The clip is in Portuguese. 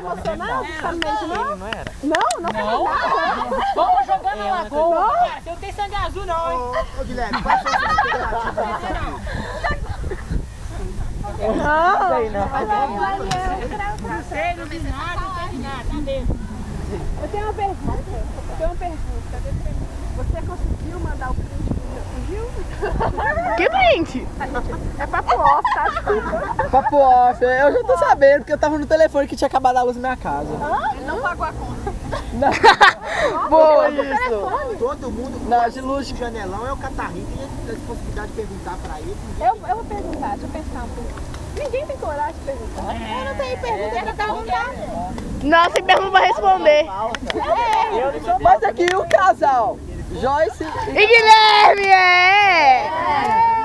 emocionado? Tá no meio, não? Não era? Não falou nada. Vamos jogar na lagoa. Você não tem sangue azul, não, hein? Ô, Guilherme, quais são as expectativas? Não. Sei não. Não sei, não diz nada, não sei de nada. Cadê? Eu tenho uma pergunta. Você conseguiu mandar o print pro Gil? Que print? É papo off, tá? Desculpa. Papo off, eu já tô sabendo, porque eu tava no telefone que tinha acabado a luz na minha casa. Ele não pagou a conta. Boa isso! Todo mundo Não, de luz. de janelão é o catarrinho, tem a possibilidade de perguntar pra ele. Eu vou perguntar, deixa eu pensar um pouco. Ninguém tem coragem de perguntar. Eu não tenho pergunta pra perguntar. Não, sem pergunta pra responder. Mas aqui o casal, Joyce E Guilherme, é!